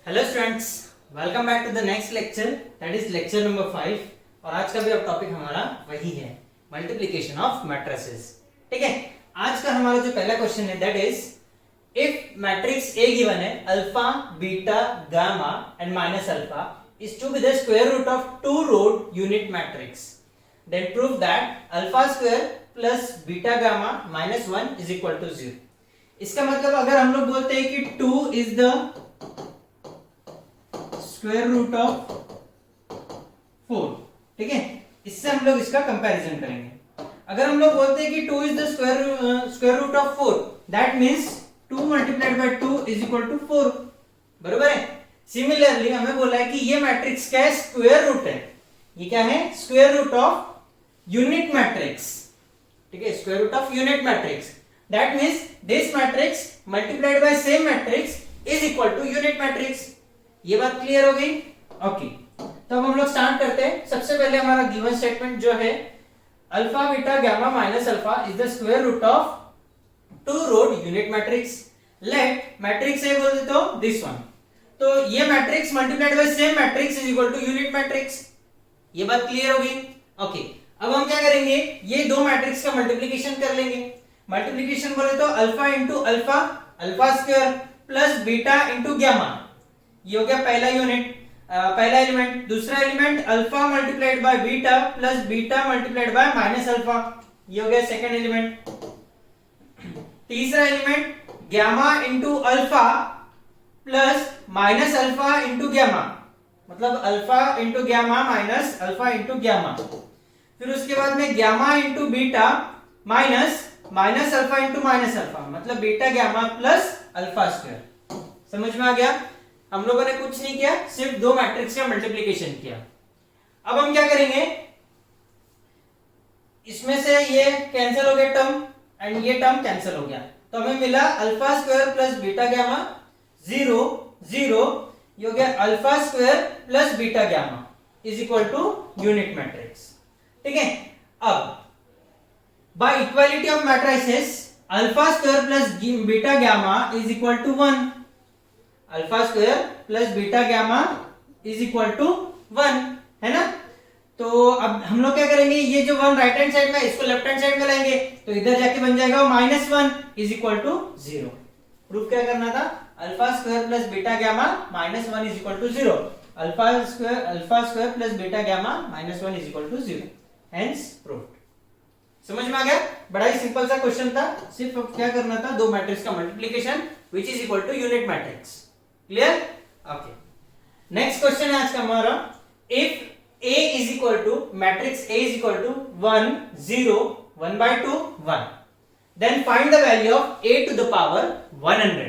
Hello students, welcome back to the next lecture, that is lecture number 5। और आज का भी अब टॉपिक हमारा वही है, मल्टीप्लिकेशन ऑफ मैट्रिसेस। ठीक है, आज का हमारा जो पहला क्वेश्चन है that is if matrix A given है alpha beta gamma and minus alpha is to be the square root of two root unit matrix, then prove that alpha square plus beta gamma minus 1 is equal to 0। इसका मतलब अगर हम लोग बोलते हैं कि 2 is the square root of 4, ठीक है, इससे हम लोग इसका कंपैरिजन करेंगे। अगर हम लोग बोलते हैं कि 2 is the square root of 4, that means 2 multiplied by 2 is equal to 4, बरोबर है। सिमिलरली हमें बोला है कि ये मैट्रिक्स का स्क्वायर रूट है, ये क्या है, square root of unit matrix, ठीक है, square root of unit matrix, that means this matrix multiplied by same matrix is equal to unit matrix. ये बात क्लियर हो गई? ओके, तो अब हम लोग स्टार्ट करते हैं। सबसे पहले हमारा गिवन स्टेटमेंट जो है alpha beta gamma minus alpha is the square root of to road unit matrix. Let matrix A बोल देते हो दिस वन, तो ये matrix multiplied by same matrix is equal to unit matrix. ये बात clear हो गई? ओके, अब हम क्या करेंगे, ये दो मैट्रिक्स का मल्टीप्लिकेशन कर लेंगे। मल्टीप्लिकेशन बोले तो alpha into alpha, alpha square plus beta into gamma, ये हो गया पहला यूनिट, पहला एलिमेंट। दूसरा element alpha multiplied by beta plus beta multiplied by minus alpha, ये हो गया सेकंड एलिमेंट। तीसरा element gamma into alpha plus minus alpha into gamma, मतलब alpha into gamma minus alpha into gamma. फिर उसके बाद में gamma into beta minus minus alpha into minus alpha, मतलब beta gamma plus alpha square. समझ में आ गया? हम लोगों ने कुछ नहीं किया, सिर्फ दो मैट्रिक्स का मल्टीप्लिकेशन किया। अब हम क्या करेंगे, इसमें से ये कैंसिल हो गया टर्म एंड ये टर्म कैंसिल हो गया, तो हमें मिला alpha square plus beta gamma 0 0, ये हो गया alpha square plus beta gamma is equal to unit matrix. ठीक है, अब by equality of matrices alpha square plus beta gamma is equal to 1, alpha square plus beta gamma is equal to 1, है ना। तो अब हम लोग क्या करेंगे, ये जो 1 राइट हैंड साइड में, इसको लेफ्ट हैंड साइड में लाएंगे, तो इधर जाके बन जाएगा -1 इज इक्वल टू 0। प्रूफ क्या करना था, alpha square plus beta gamma -1 is equal to 0, alpha square plus beta gamma -1 is equal to 0, hence proved. समझ में आ गया? बड़ा ही सिंपल सा क्वेश्चन था, सिर्फ क्या करना था, दो मैट्रिक्स का multiplication which is equal to unit matrix. Clear? Okay, next question है आज का हमारा, if A is equal to matrix A is equal to 1 0 1 by 2 1, then find the value of A to the power 100।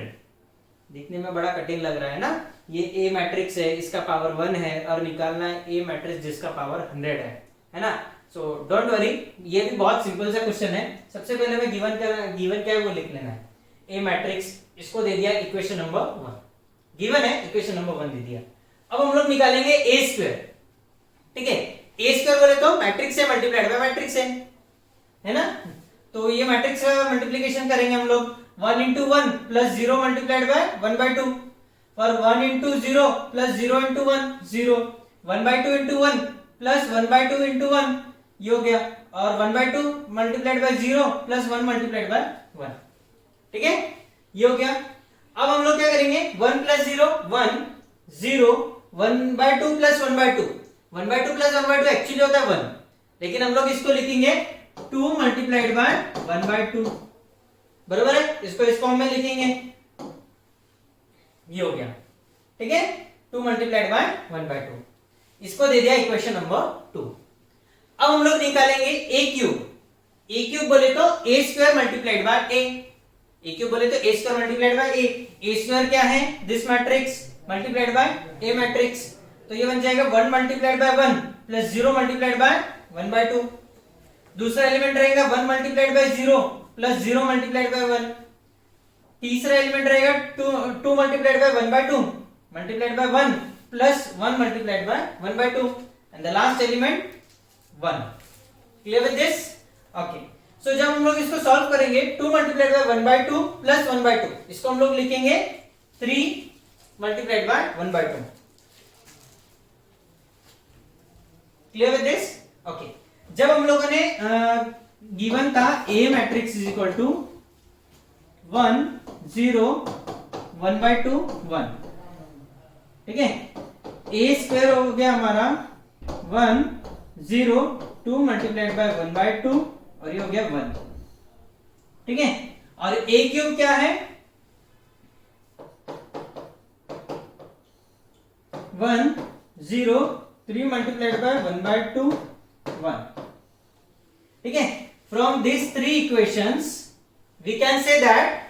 दिखने में बड़ा कठिन लग रहा है ना, ये A मैट्रिक्स है, इसका पावर 1 है, और निकालना है A मैट्रिक्स जिसका पावर 100 है ना। सो डोंट वरी, ये भी बहुत सिंपल सा क्वेश्चन है। सबसे पहले मैं गिवन क्या है वो लिख लेना है। A मैट्रिक्स, इसको दे दिया इक्वेशन नंबर 1, गिवन है इक्वेशन नंबर 1 दे दिया। अब हम लोग निकालेंगे A स्क्वायर, ठीक है। A स्क्वायर बोले तो मैट्रिक्स है मल्टीप्लाइड बाय मैट्रिक्स है ना, तो ये मैट्रिक्स का मल्टीप्लिकेशन करेंगे हम लोग। 1 into 1 plus 0 multiplied by 1 by 2, for 1 into 0 plus 0 into 1 0, 1 by 2 into 1 plus 1 by 2 into 1, ये हो गया, और 1 by 2 multiplied by 0 plus 1 multiplied by 1, ठीक है, ये हो गया। अब हम लोग क्या करेंगे, 1 plus 0 1 0, 1 by 2 plus 1 by 2, 1 by 2 plus 1 by 2 actually होता है 1, लेकिन हम लोग इसको लिखेंगे 2 multiplied by 1 by 2, बरोबर है, इसको इस फॉर्म में लिखेंगे, ये हो गया, ठीक है, 2 multiplied by 1 by 2, इसको दे दिया इक्वेशन नंबर 2। अब हम लोग निकालेंगे a क्यूब बोले तो a square multiplied by a cube बोले तो a square multiplied by a square क्या है, this matrix multiplied by a matrix, तो ये बन जाएगा 1 multiplied by 1 plus 0 multiplied by 1 by 2। दूसरा एलिमेंट रहेगा 1 multiplied by 0 plus 0 multiplied by 1। तीसरा एलिमेंट रहेगा 2 multiplied by 1 by 2 multiplied by 1 प्लस 1 multiplied by 1 by 2, and the last element 1। Clear with this? Okay, so जब हम लोग इसको सॉल्व करेंगे 2 multiplied by 1 by 2 plus 1 by 2, इसको हम लोग लिखेंगे 3 multiplied by 1/2। Clear with this? Okay. जब हम लोगों ने गिवन था A matrix is equal to 1 0 1/2 1, ठीक है, A स्क्वायर हो गया हमारा 1 0 2 मल्टीप्लाइड बाय 1/2 और ये हो गया 1, ठीक है। और A क्यूब क्या है? 1 0 3 मल्टीप्लाइड बाय 1/2 1, ठीक है। From this three equations we can say that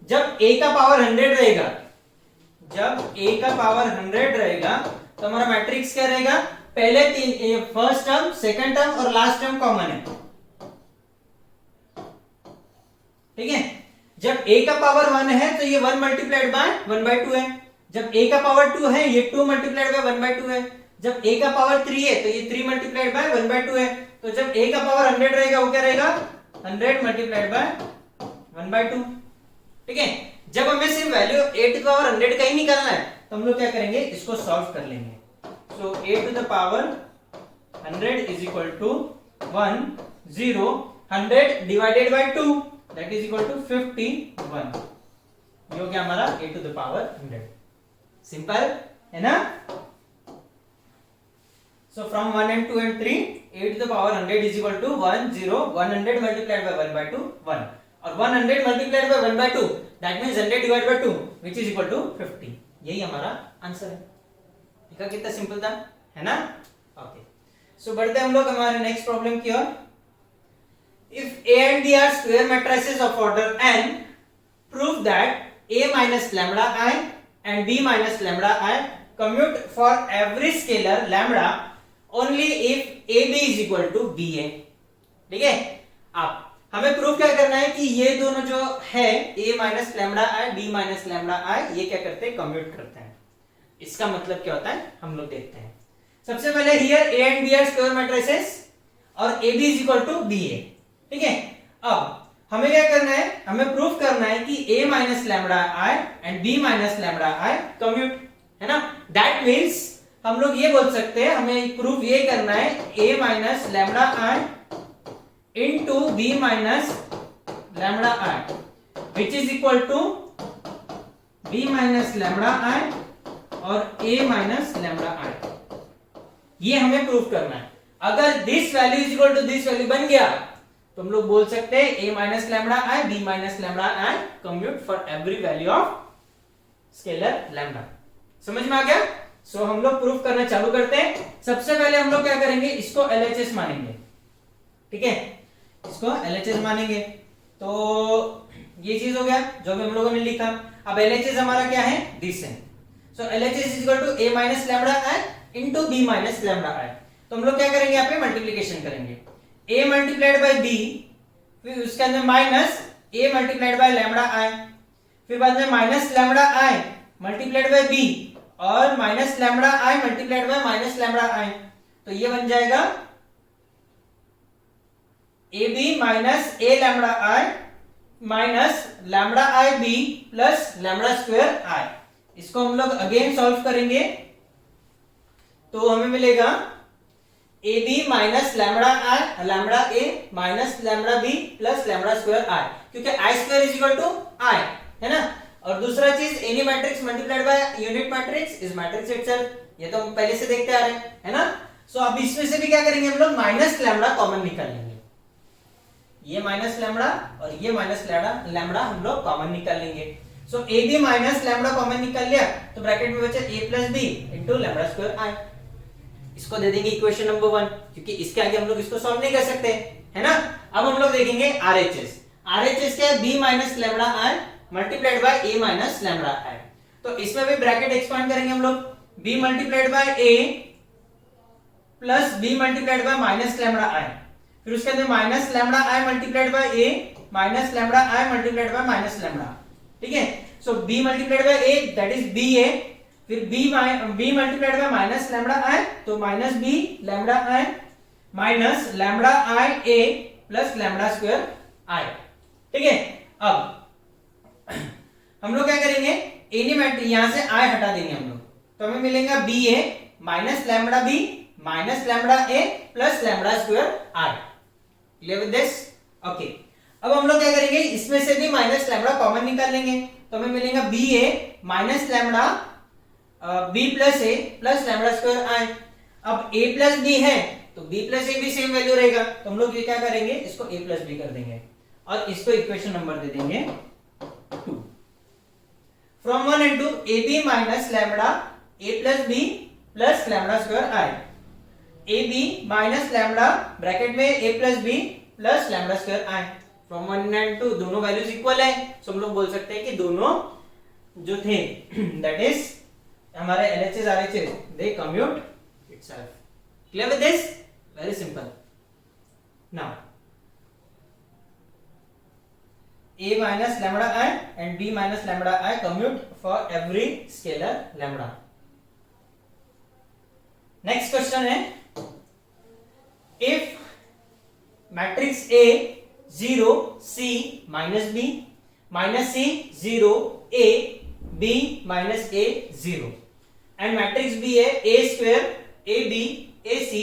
जब A का पावर 100 रहेगा, जब A का पावर 100 रहेगा तो हमारा मैट्रिक्स क्या रहेगा? पहले तीन, फर्स्ट टर्म, सेकंड टर्म और लास्ट टर्म कॉमन है, ठीक है। जब A का पावर 1 है तो ये 1 मल्टीप्लाइड बाय 1/2 है। जब A का पावर 2 है ये 2 मल्टीप्लाइड बाय 1/2 है। जब A का पावर 3 है तो ये 3 मल्टीप्लाइड बाय 1/2 है। तो जब A का पावर 100 रहेगा वो क्या रहेगा? 100 मल्टीप्लाइड बाय 1/2, ठीक है। जब हमें सिर्फ value a to the power 100 का ही निकालना है तो हम लोग क्या करेंगे? इसको सॉल्व कर लेंगे। So a to the power 100 is equal to 1 0 100 divided by 2 that is equal to 51। ये हो गया हमारा a to the power 100। Simple है ना? So from 1 and 2 and 3 a to the power 100 is equal to 1 0 100 multiplied by 1/2 1 और 100 multiplied by 1/2 that means 100 divided by 2 which is equal to 50। यही हमारा answer है। देखा कितना सिंपल था, है ना? ओके, सो बढ़ते हम लोग हमारे नेक्स्ट प्रॉब्लम की ओर। If A and B are square matrices of order n, prove that A minus lambda I and B minus lambda I commute for every scalar lambda only if AB is equal to BA। ठीक है, अब हमें proof क्या करना है कि ये दोनों जो है A minus lambda I B minus lambda I ये क्या करते हैं? कम्यूट करते हैं। इसका मतलब क्या होता है हम लोग देखते हैं। सबसे पहले here A and B are square matrices और AB is equal to BA। ठीक है, अब हमें क्या करना है? हमें प्रूफ करना है कि A minus lambda I and B minus lambda I commute, है ना? दैट मीन्स हम लोग ये बोल सकते हैं, हमें प्रूफ ये करना है A minus lambda I into B minus lambda I which is equal to B minus lambda I और A minus lambda I। ये हमें प्रूफ करना है। अगर this value is equal to this value बन गया तो हम लोग बोल सकते हैं A minus lambda I B minus lambda I commute for every value of scalar lambda। समझ में आ गया? सो हम लोग प्रूफ करना चालू करते हैं। सबसे पहले हम लोग क्या करेंगे? इसको LHS मानेंगे। ठीक है, इसको LHS मानेंगे। तो ये चीज हो गया जो भी हम लोगों ने लिखा। अब LHS हमारा क्या है? दिस है। So LHS is equal to A minus lambda I into B minus lambda I. तो हम लोग क्या करेंगे? यहाँ पे मल्टीप्लीकेशन करेंगे। A मल्टीप्लाइड बाय B, फिर उसके अंदर minus A multiplied by lambda I, फिर बाद में minus lambda I multiplied by B और minus lambda I multiplied by minus lambda I. तो ये बन जाएगा AB minus A lambda I minus lambda I B plus lambda square I। इसको हम लोग अगेन सॉल्व करेंगे तो हमें मिलेगा AB minus lambda I lambda A minus lambda B plus lambda square I, क्योंकि I square is equal to I, है ना? और दूसरा चीज any matrix multiplied by unit matrix is matrix itself. ये तो हम पहले से देखते आ रहे हैं, है ना? सो अब इसमें से भी क्या करेंगे हम लोग? माइनस लैम्बडा कॉमन निकाल लेंगे। ये माइनस लैम्बडा और ये माइनस लैम्बडा हम लोग कॉमन निकाल लेंगे। So A B minus lambda common निकाल लिया तो ब्रैकेट में बचा a plus B into lambda square I. इसको दे देंगे इक्वेशन नंबर 1, क्योंकि इसके आगे हम लोग इसको सॉल्व नहीं कर सकते, है ना? अब हम लोग देखेंगे RHS। RHS क्या है? b minus lambda I multiplied by a minus lambda I. तो इसमें भी ब्रैकेट एक्सपांड करेंगे हम लोग। b multiplied by a plus b multiplied by minus lambda I, फिर उसके अंदर minus lambda I multiplied by a minus lambda I multiplied by minus lambda. ठीक है, so b multiplied by a that is ba, फिर b multiplied by minus lambda I तो minus b lambda I minus lambda I a plus lambda square I. ठीक है, अब हम लोग क्या करेंगे? एनी मैट्रिक्स, यहां से आई हटा देंगे हम लोग, तो हमें मिलेगा B A minus lambda B minus lambda A plus lambda square I. Clear with this? Okay, अब हम लोग क्या करेंगे, इसमें से भी माइनस लैम्बडा कॉमन निकाल लेंगे, तो हमें मिलेगा B A minus lambda B plus A plus lambda square आई। अब a प्लस बी है तो b प्लस ए भी सेम वैल्यू रहेगा, तो हम लोग ये क्या करेंगे, इसको a प्लस बी कर देंगे और इसको इक्वेशन नंबर दे देंगे 2। From 1 and 2 A B minus lambda A plus B plus lambda square I. A B minus lambda bracket में A plus B plus lambda square I. From 1 and 2 दोनों values equal है, तो हम लोग बोल सकते हैं कि दोनों जो थे दैट इज हमारे LHS RHS they commute itself. Clear with this? Very simple. Now a minus lambda I and b minus lambda I commute for every scalar lambda. Next question है, if matrix A 0 C minus B minus C 0 A B minus A 0 and matrix B है A square AB AC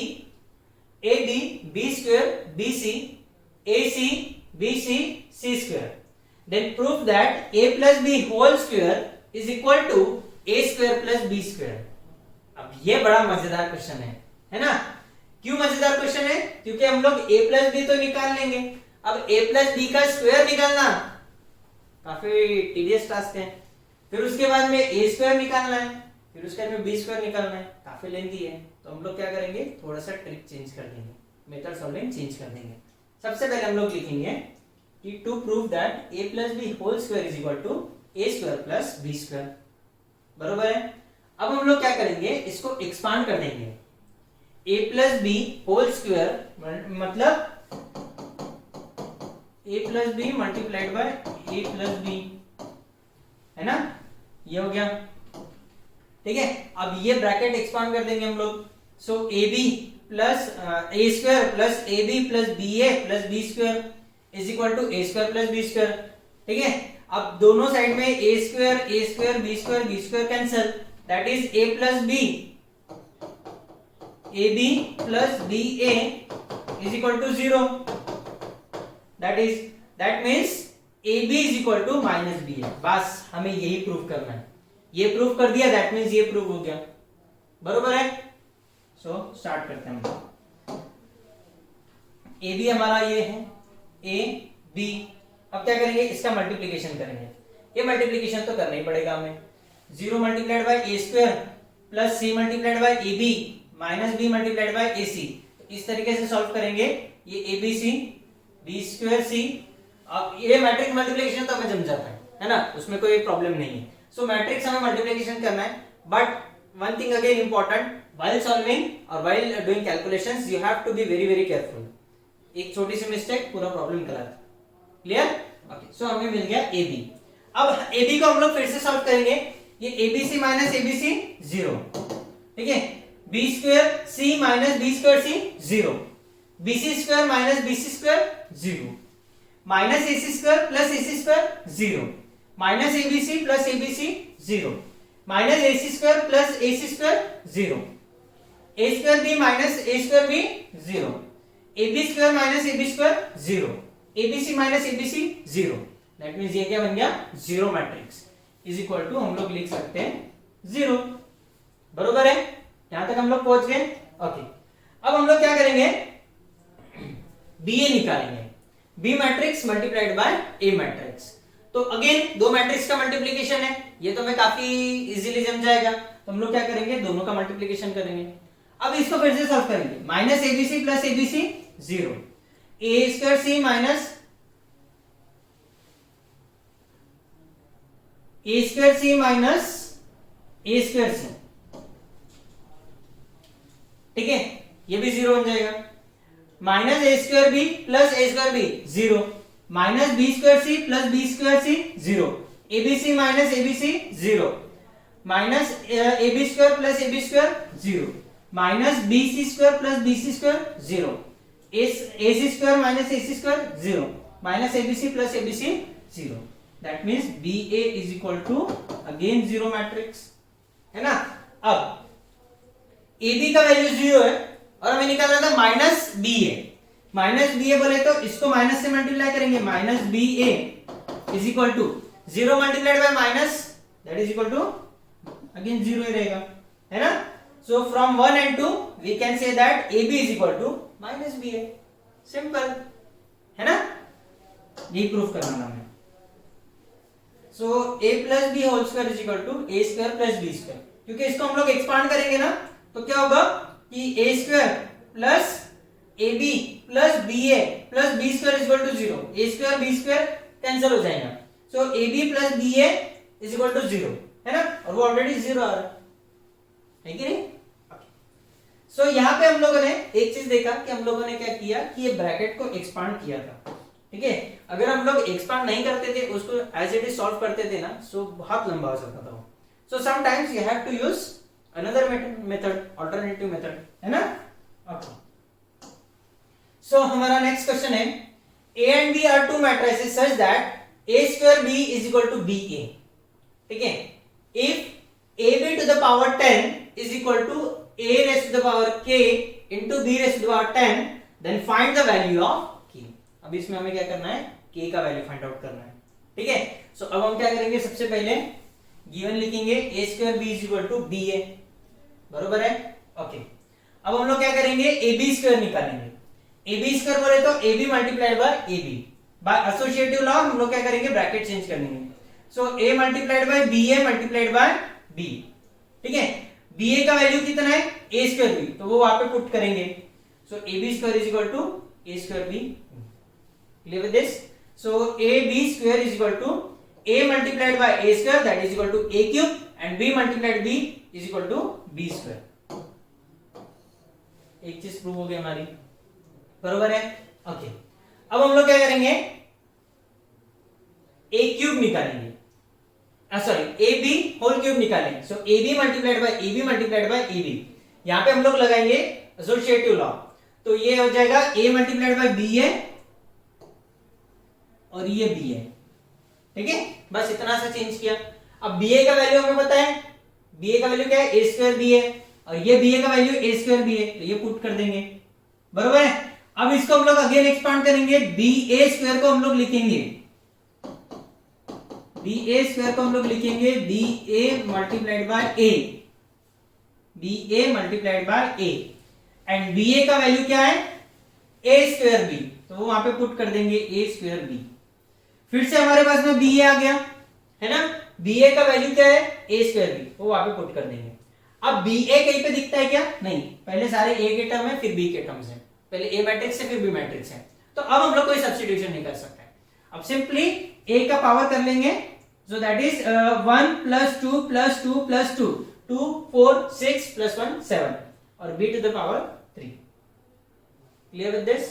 AB B square BC AC BC C square, then prove that A plus B whole square is equal to A square plus B square. अब ये बड़ा मजेदार question है ना? क्यों मजेदार question है? क्योंकि हम लोग A प्लस बी तो निकाल लेंगे, अब A प्लस बी का स्क्वायर निकालना काफी टीडियस टास्क है, फिर उसके बाद में A स्क्वायर निकालना है, फिर उसके बाद में B स्क्वायर निकालना है, काफी लेंथी है, तो हम लोग क्या करेंगे, थोड़ा सा ट्रिक चेंज कर देंगे, मेथड सॉल्विंग चेंज कर देंगे। सबसे पहले हम लोग लिखेंगे कि to prove that a plus B whole square is equal to a square plus b square, बरोबर है। अब हम लोग क्या करेंगे, इसको एक्सपांड कर देंगे, a plus B whole square मतलब a plus B multiplied by a plus B, है ना, ये हो गया, ठीक है। अब ये ब्रैकेट एक्सपांड कर देंगे हम लोग, so A B plus A square plus A B plus B A plus B square is equal to A square plus B square, ठीक है। अब दोनों साइड में A square B square cancel, that is A plus B A B plus B A is equal to 0, that means A B is equal to minus B है। बस हमें यही prove करना है, ये प्रूव कर दिया, दैट मीन्स ये प्रूव हो गया, बरोबर है। सो स्टार्ट करते हैं हम। ए बी हमारा ये है ए बी, अब क्या करेंगे, इसका मल्टीप्लीकेशन करेंगे, ये मल्टीप्लीकेशन तो करना ही पड़ेगा हमें, 0 multiplied by A square plus C multiplied by A B minus B multiplied by A C, तो इस तरीके से सॉल्व करेंगे, ये A B C B square C. अब ये मैट्रिक्स मल्टीप्लीकेशन तो हमें जम जाता है ना, उसमें कोई प्रॉब्लम नहीं है। सो मैट्रिक्स हमें मल्टीप्लिकेशन करना है, but one thing again important, while solving और while doing calculations you have to be very very careful, एक छोटी सी मिस्टेक पूरा प्रॉब्लम निकल आता है। क्लियर? ओके, सो हमें मिल गया ए बी। अब ए बी को हम लोग फिर से सॉल्व करेंगे, ये A B C minus A B C 0, ठीक है, B square C minus B square C 0, B C square minus B C square 0, minus A C square plus A C square 0, minus A B C plus A B C 0, minus A C square plus A C square 0, A square B minus A square B 0, A B square minus A B square 0, A B C minus A B C 0, that means ये क्या बन गया, zero matrix is equal to हम लोग लिख सकते हैं 0, बरोबर है, यहां तक हम लोग पहुंच गए। ओके, अब हम लोग क्या करेंगे, बी ए निकालेंगे, B matrix multiplied by A matrix, तो अगेन दो मैट्रिक्स का मल्टीप्लिकेशन है, ये तो हमें काफी इजीली जम जाएगा, तो हम लोग क्या करेंगे, दोनों का मल्टीप्लिकेशन करेंगे। अब इसको फिर से सॉल्व करेंगे, minus ABC plus ABC 0, A square C minus A square C minus A square C, ठीक है, ये भी 0 बन जाएगा, minus A square B plus A square B 0, minus B square C plus B square C 0, ABC minus ABC 0, minus AB square plus AB square 0, minus BC square plus BC square 0, AC square minus AC square 0, minus ABC plus ABC 0। That means B A is equal to again zero matrix, है ना। अब A B का value zero है और हमें निकालना था minus B A. Minus B A बोले तो इसको माइनस से मल्टीप्लाई करेंगे, minus B A is equal to zero multiplied by minus that is equal to again zero ही रहेगा, है ना। So from 1 and 2 we can say that A B is equal to minus B A, simple, है ना। ये proof करना हमें। So a plus B whole square is equal to A square plus B square, क्योंकि इसको हम लोग expand करेंगे ना तो क्या होगा कि A square plus A B plus B A plus B square is equal to zero, A square B square cancel हो जाएगा। So A B plus B A is equal to zero, है ना, और वो ऑलरेडी जीरो आ रहा है कि नहीं। सो यहाँ पे हम लोगों ने एक चीज देखा कि हम लोगों ने क्या किया कि ये ब्रैकेट को एक्सपांड किया था, ठीक है। अगर हम लोग एक्सपांड नहीं करते थे, उसको एज इट इज सॉल्व करते थे ना, सो बहुत लंबा हो सकता था। So sometimes you have to use another method, alternative method, है ना। ओके, सो हमारा नेक्स्ट क्वेश्चन है A and B are two matrices such that A square B is equal to B A, ठीक है। If A B to the power 10 is equal to a raised to the power k into b raised to the power 10, then find the value of k। अब इसमें हमें क्या करना है, k का value find out करना है, ठीक है। सो अब हम क्या करेंगे, सबसे पहले गिवन लिखेंगे a square b is equal to B A, बरोबर है। ओके, अब हम लोग क्या करेंगे, ए बी स्क्वायर निकालेंगे। ए बी स्क्वायर बोले तो A B multiplied by A B, by associative law हम लोग क्या करेंगे, ब्रैकेट चेंज कर देंगे। So a multiplied by B A multiplied by b, ठीक है। बी ए का वैल्यू कितना है, ए स्क्वायर बी, तो वो वहां पे पुट करेंगे। So A B square is equal to A square B, clear with this. So A B square is equal to A multiplied by A square that is equal to A cube and B multiplied B is equal to B square. एक चीज prove हो गई हमारी, बरोबर है। Okay, अब हम लोग क्या करेंगे, ए क्यूब निकालेंगे, sorry A B whole cube निकालेंगे। So A B multiplied by A B multiplied by A B, यहां पे हम लोग लगाएंगे एसोसिएटिव लॉ, तो ये हो जाएगा ए मल्टीप्लाइड बाय बी ए और ये बी ए, ठीक है। बस इतना सा चेंज किया। अब बी ए का वैल्यू हमें पता है, बी ए का वैल्यू क्या है, ए स्क्वायर बी ए, और ये बी ए का वैल्यू ए स्क्वायर बी ए, तो ये पुट कर देंगे, बरोबर है। अब इसको हम लोग अगेन एक्सपांड करेंगे, बी ए स्क्वायर को हम लोग लिखेंगे, बी ए स्क्वायर को हम लोग लिखेंगे B A multiplied by A, B A multiplied by A, and B A का वैल्यू क्या है, ए स्क्वायर बी, तो वो वहां पे पुट कर देंगे ए स्क्वायर बी। फिर से हमारे पास में बी ए आ गया, है ना। बी ए का वैल्यू क्या है, ए स्क्वायर बी, वो वहां पे पुट कर देंगे। अब बी ए कहीं पे दिखता है क्या, नहीं, पहले सारे ए के टर्म है फिर बी के टर्म्स है, पहले ए मैट्रिक्स है फिर बी मैट्रिक्स है, तो अब हम लोग कोई सब्स्टिट्यूशन नहीं कर सकते। अब सिंपली a का पावर कर लेंगे, so that is 1 plus 2 plus 2 plus 2, 2 4 6 plus 1 7 और b to the power 3, clear with this,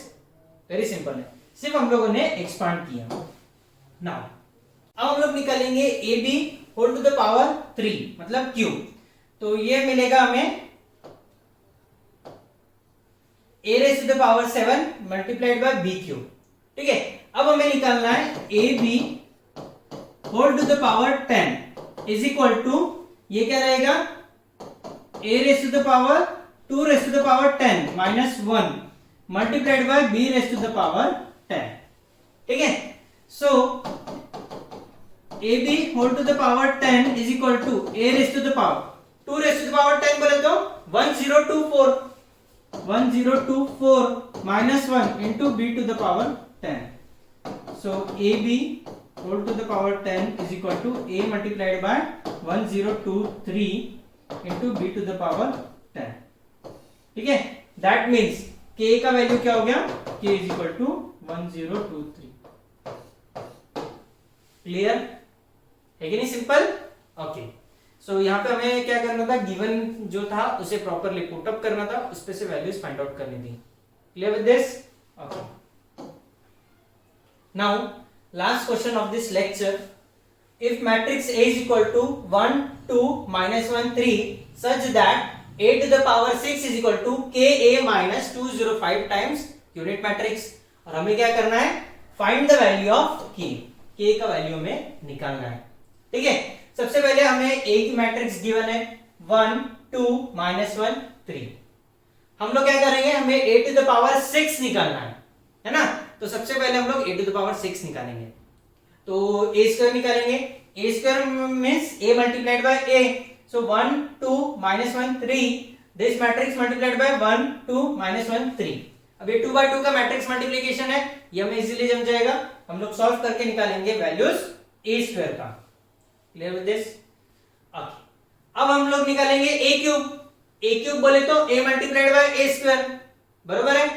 very simple है, सिर्फ हम लोगों ने एक्सपांड किया। नाउ अब हम लोग निकालेंगे A B whole to the power 3 मतलब क्यूब, तो ये मिलेगा हमें a raise to the power 7 multiplied by b cube, ठीक है। अब हमें निकालना है A B whole to the power 10 is equal to, ये क्या रहेगा, a raise to the power 2 raise to the power 10 minus 1 multiplied by b raise to the power 10, ठीक है। सो A B whole to the power 10 is equal to a raise to the power 2 raise to the power 10 बोले तो 1024 minus 1 into b to the power 10। So AB whole to the power 10 is equal to A multiplied by 1023 into B to the power 10, ठीक है। That means K का value क्या हो गया, K is equal to 1023, clear है कि नहीं, simple. Okay, सो यहाँ पे हमें क्या करना था, गिवन जो था उसे प्रॉपरली पुट अप करना था, उस पे से वैल्यूज फाइंड आउट करनी थी, clear with this. Okay, now last question of this lecture, if matrix A is equal to 1 2 minus 1 3 such that a to the power 6 is equal to ka minus 205 times unit matrix, और हमें क्या करना है, find the value of k, k का value हमें निकालना है। ठीक है, सबसे पहले हमें a की मैट्रिक्स गिवन है 1 2 -1 3। हम लोग क्या करेंगे, हमें a टू द पावर 6 निकालना है ना। तो सबसे पहले हम लोग a टू द पावर 6 निकालेंगे। तो a स्क्वायर निकालेंगे, a square means a multiplied by a, so 1 2 -1 3, this matrix multiplied bye 1 2 -1 3। अब ये 2 by 2 का मैट्रिक्स मल्टीप्लिकेशन है, ये हमें इजीली जम जाएगा। हम लोग सॉल्व करके निकालेंगे वैल्यूज a स्क्वायर का। Clear with this? ओके, अब हम लोग निकालेंगे a क्यूब। a क्यूब बोले तो a multiplied by a square, बरोबर है।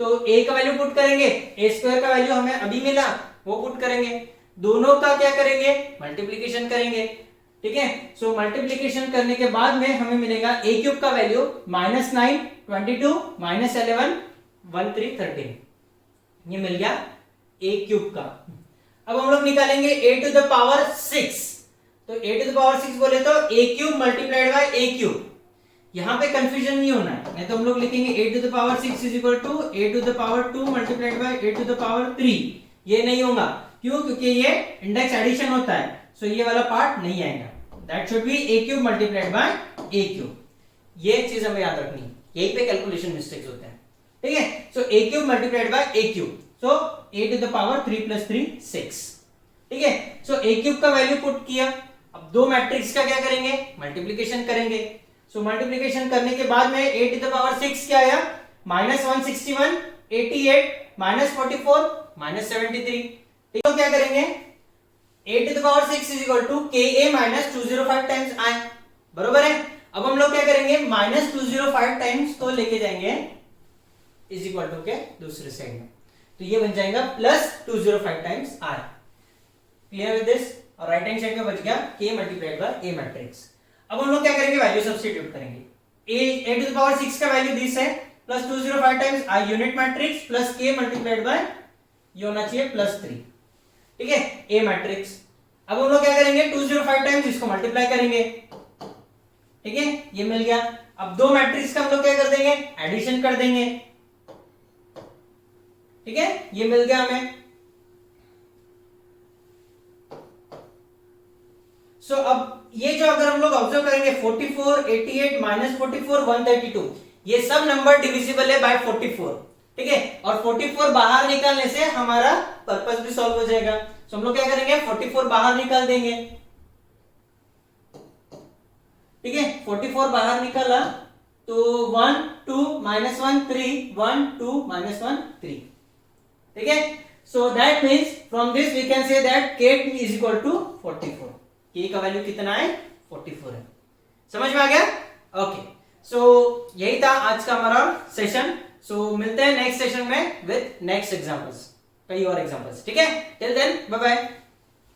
तो a का वैल्यू पुट करेंगे, a स्क्वायर का वैल्यू हमें अभी मिला वो पुट करेंगे, दोनों का क्या करेंगे, मल्टीप्लिकेशन करेंगे। ठीक है, सो मल्टीप्लिकेशन करने के बाद में हमें मिलेगा a क्यूब का वैल्यू -9 22 -11 13 13, ये मिल गया a क्यूब का। अब हम लोग निकालेंगे a टू द पावर 6। तो a टू द पावर 6 बोले तो a cube multiplied by a cube. यहां पे कंफ्यूजन नहीं होना है, नहीं तो हम लोग लिखेंगे a to the power 6 is equal to a to the power 2 multiplied by a to the power 3। ये नहीं होगा, क्यों? क्योंकि ये इंडेक्स एडिशन होता है, सो ये वाला पार्ट नहीं आएगा। That should be a cube multiplied by a cube. ये चीज हमें याद रखनी है, यही पे कैलकुलेशन मिस्टेक्स होते हैं। ठीक है, so a cube multiplied by a cube, so a to the power 3 + 3 6। ठीक है, सो a क्यूब का वैल्यू पुट किया। अब दो मैट्रिक्स का क्या करेंगे, मल्टीप्लिकेशन करेंगे। सो मल्टीप्लिकेशन करने के बाद में a टू द पावर 6 क्या आया, -161 88 -44 -73। तो क्या करेंगे, a to the power 6 is equal to ka -205 times i, बरोबर है। अब हम लोग क्या करेंगे, -205 टाइम्स को लेके जाएंगे इज इक्वल टू के दूसरे साइड में, तो ये बन जाएगा +205 times i। Clear with this? और राइट हैंड साइड में बच गया k multiplied by a matrix. अब हम लोग क्या करेंगे, वैल्यू सब्स्टिट्यूट करेंगे। a टू द पावर 6 का वैल्यू दिस है +205 times i unit matrix plus k multiplied by ये होना चाहिए +3। ठीक है, a मैट्रिक्स। अब हम लोग क्या करेंगे, 205 टाइम्स इसको मल्टीप्लाई करेंगे। ठीक है, ये मिल गया। अब दो मैट्रिक्स का हम लोग क्या कर देंगे, एडिशन कर देंगे। ठीक है, ये मिल गया हमें। सो अब ये जो अगर हम लोग ऑब्जर्व करेंगे 44 88 -44 132, ये सब नंबर डिविजिबल है बाय 44। ठीक है, और 44 बाहर निकालने से हमारा पर्पस भी सॉल्व हो जाएगा। तो हम लोग क्या करेंगे, 44 बाहर निकाल देंगे। ठीक है, 44 बाहर निकाला तो 1 2 -1 3 1 2 -1 3। ठीक है, so that means from this we can say that k is equal to 44। k का वैल्यू कितना है, 44 है। समझ में आ गया? ओके, सो यही था आज का हमारा सेशन। सो मिलते हैं नेक्स्ट सेशन में विद नेक्स्ट एग्जांपल्स, कई और एग्जांपल्स। ठीक है, टिल देन बाय बाय।